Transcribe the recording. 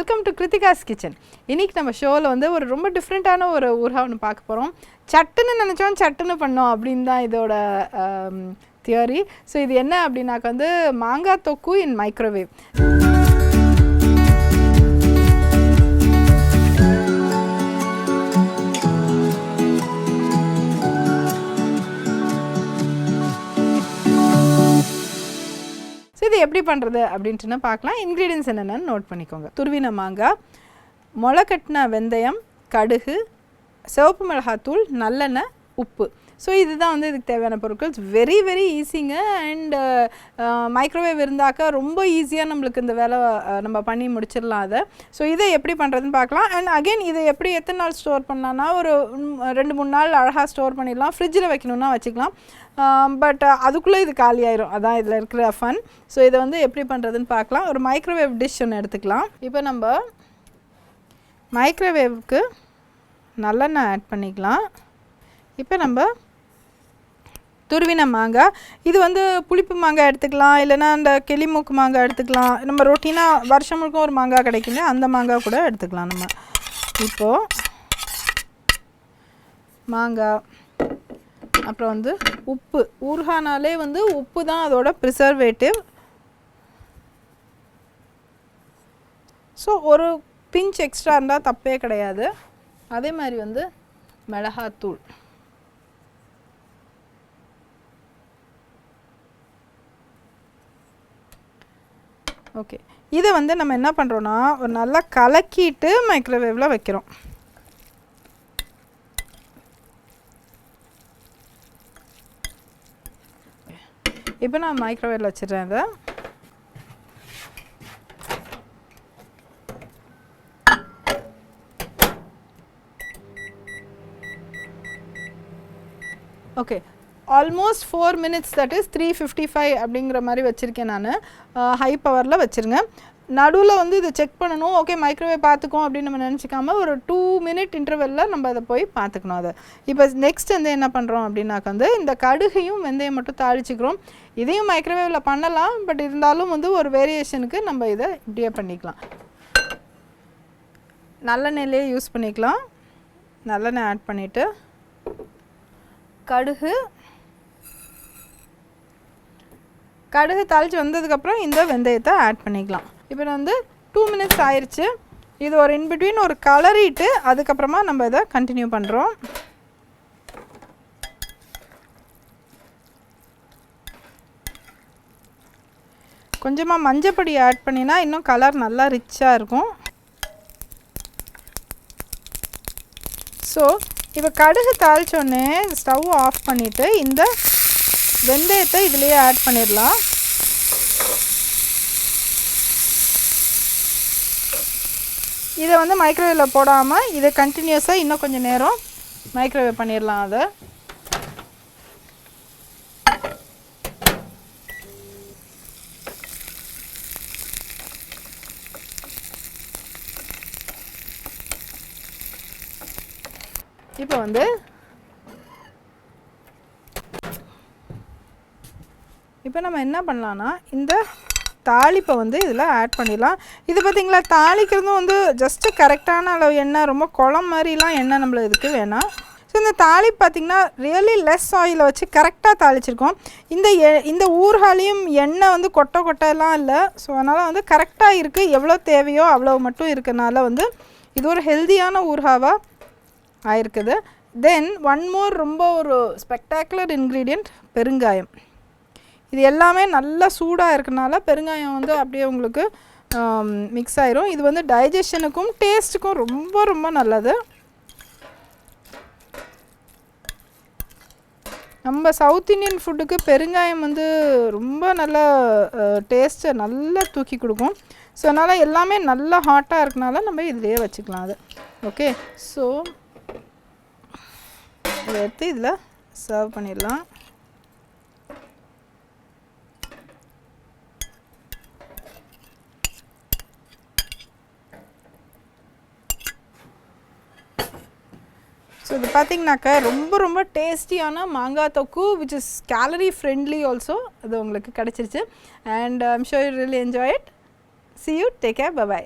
Welcome to Kiruthika's kitchen. இன்றைக்கி நம்ம ஷோவில் வந்து ஒரு ரொம்ப டிஃப்ரெண்ட்டான ஒரு ஊறுகாய் ஒன்று பார்க்க போகிறோம். சட்டுன்னு நினச்சோம் சட்டுன்னு பண்ணோம் அப்படின்னு தான் இதோட தியரி. ஸோ இது என்ன அப்படின்னாக்க வந்து மாங்காய் தொக்கு இன் மைக்ரோவேவ். இது எப்படி பண்ணுறது அப்படின்ட்டுன்னு பார்க்கலாம். இன்க்ரீடியன்ஸ் என்னென்னு நோட் பண்ணிக்கோங்க. துருவின மாங்காய், முளைக்கட்டின வெந்தயம், கடுகு, சிவப்பு மிளகாத்தூள், நல்லெண்ணெய், உப்பு. ஸோ இதுதான் வந்து இதுக்கு தேவையான பொருட்கள். வெரி வெரி ஈஸிங்க. அண்ட் மைக்ரோவேவ் இருந்தாக்கா ரொம்ப ஈஸியாக நம்மளுக்கு இந்த வேலை நம்ம பண்ணி முடிச்சிடலாம் அதை. ஸோ இதை எப்படி பண்ணுறதுன்னு பார்க்கலாம். அண்ட் அகெயின் இதை எப்படி எத்தனை நாள் ஸ்டோர் பண்ணலான்னா ஒரு 2-3 நாள் அழகாக ஸ்டோர் பண்ணிடலாம். ஃப்ரிட்ஜில் வைக்கணுன்னா வச்சுக்கலாம். பட் அதுக்குள்ளே இது காலியாயிரும். அதான் இதில் இருக்கிற ஃபன். ஸோ இதை வந்து எப்படி பண்ணுறதுன்னு பார்க்கலாம். ஒரு மைக்ரோவேவ் டிஷ் ஒன்று எடுத்துக்கலாம். இப்போ நம்ம மைக்ரோவேவுக்கு நல்லெண்ணெய் ஆட் பண்ணிக்கலாம். இப்போ நம்ம துருவின மாங்காய், இது வந்து புளிப்பு மாங்காய் எடுத்துக்கலாம், இல்லைனா அந்த கிளிமூக்கு மாங்காய் எடுத்துக்கலாம். நம்ம ரொட்டீனாக வருஷம் முழுக்க ஒரு மாங்காய் கிடைக்குங்க, அந்த மாங்காய் கூட எடுத்துக்கலாம் நம்ம. இப்போது மாங்காய், அப்புறம் வந்து உப்பு. ஊறுகானாலே வந்து உப்பு தான் அதோட ப்ரிசர்வேட்டிவ். ஸோ ஒரு பிஞ்ச் எக்ஸ்ட்ரா இருந்தால் தப்பே கிடையாது. அதே மாதிரி வந்து மிளகாத்தூள். ஓகே, இதை வந்து நம்ம என்ன பண்ணுறோன்னா ஒரு நல்லா கலக்கிட்டு மைக்ரோவேவில் வைக்கிறோம். இப்போ நான் மைக்ரோவேவில் வச்சிடுறேன் இதை. Okay, almost 4 minutes, that is 355 அப்படிங்கிற மாதிரி வச்சுருக்கேன் நான். ஹை பவரில் வச்சுருங்க. நடுவில் வந்து இதை செக் பண்ணணும். ஓகே, மைக்ரோவேவ் பார்த்துக்கோம் அப்படின்னு நம்ம நினச்சிக்காம ஒரு 2 minute இன்டர்வெல்லில் நம்ம அதை போய் பார்த்துக்கணும். அதை இப்போ நெக்ஸ்ட் வந்து என்ன பண்ணுறோம் அப்படின்னாக்க வந்து இந்த கடுகையும் வெந்தயம் மட்டும் தாளிச்சிக்கிறோம். இதையும் மைக்ரோவேவில் பண்ணலாம், பட் இருந்தாலும் வந்து ஒரு வேரியேஷனுக்கு நம்ம இதை இப்படியே பண்ணிக்கலாம். நல்லெண்ணெயிலே யூஸ் பண்ணிக்கலாம். நல்லெண்ணெய் ஆட் பண்ணிவிட்டு கடுகு தாளித்து வந்ததுக்கப்புறம் இந்த வெந்தயத்தை ஆட் பண்ணிக்கலாம். இப்போ வந்து 2 minutes ஆயிடுச்சு. இது ஒரு இன்பிட்வீன் ஒரு கலரிட்டு அதுக்கப்புறமா நம்ம இதை கண்டினியூ பண்ணுறோம். கொஞ்சமாக மஞ்சப்பொடி ஆட் பண்ணினா இன்னும் கலர் நல்லா ரிச்சாக இருக்கும். ஸோ இப்போ கடுகு தாளித்தோடனே ஸ்டவ் ஆஃப் பண்ணிவிட்டு இந்த வெந்தயத்தை இதிலேயே ஆட் பண்ணிடலாம். இதை வந்து மைக்ரோவேவில் போடாமல் இதை கண்டினியூஸாக இன்னும் கொஞ்சம் நேரம் மைக்ரோவேவ் பண்ணிடலாம். அதை இப்போ வந்து நம்ம என்ன பண்ணலான்னா இந்த தாளிப்பை வந்து இதில் ஆட் பண்ணிடலாம். இது பார்த்திங்களா, தாளிக்கிறதும் வந்து ஜஸ்ட்டு கரெக்டான அளவு எண்ணெய், ரொம்ப குளம் மாதிரிலாம் எண்ணெய் நம்மள இதுக்கு வேணாம். ஸோ இந்த தாளிப்பு பார்த்திங்கன்னா ரியலி லெஸ் ஆயிலை வச்சு கரெக்டாக தாளிச்சிருக்கோம். இந்த ஊறுகாலையும் எண்ணெய் வந்து கொட்டையெல்லாம் இல்லை. ஸோ அதனால் வந்து கரெக்டாக இருக்குது. எவ்வளோ தேவையோ அவ்வளோ மட்டும் இருக்கனால வந்து இது ஒரு ஹெல்த்தியான ஊறுகாவாக ஆயிருக்குது. தென் ஒன் மோர் ரொம்ப ஒரு ஸ்பெக்டாக்குலர் இன்க்ரீடியண்ட், பெருங்காயம். இது எல்லாமே நல்லா சூடாக இருக்கனால பெருங்காயம் வந்து அப்படியே உங்களுக்கு மிக்ஸ் ஆயிரும். இது வந்து டைஜஷனுக்கும் டேஸ்ட்டுக்கும் ரொம்ப ரொம்ப நல்லது. நம்ம சவுத் இண்டியன் ஃபுட்டுக்கு பெருங்காயம் வந்து ரொம்ப நல்ல டேஸ்ட்டை நல்லா தூக்கி கொடுக்கும். ஸோ அதனால் எல்லாமே நல்லா ஹாட்டாக இருக்கனால நம்ம இதிலேயே வச்சுக்கலாம் அது. ஓகே, ஸோ இதை எடுத்து இதில் சர்வ் பண்ணிடலாம். ஸோ இது பார்த்திங்கனாக்கா ரொம்ப ரொம்ப டேஸ்டியான மாங்காய் தொக்கு, which is calorie friendly also. அது உங்களுக்கு கிடச்சிருச்சு. And I'm sure you really enjoy it. See you. Take care. Bye-bye.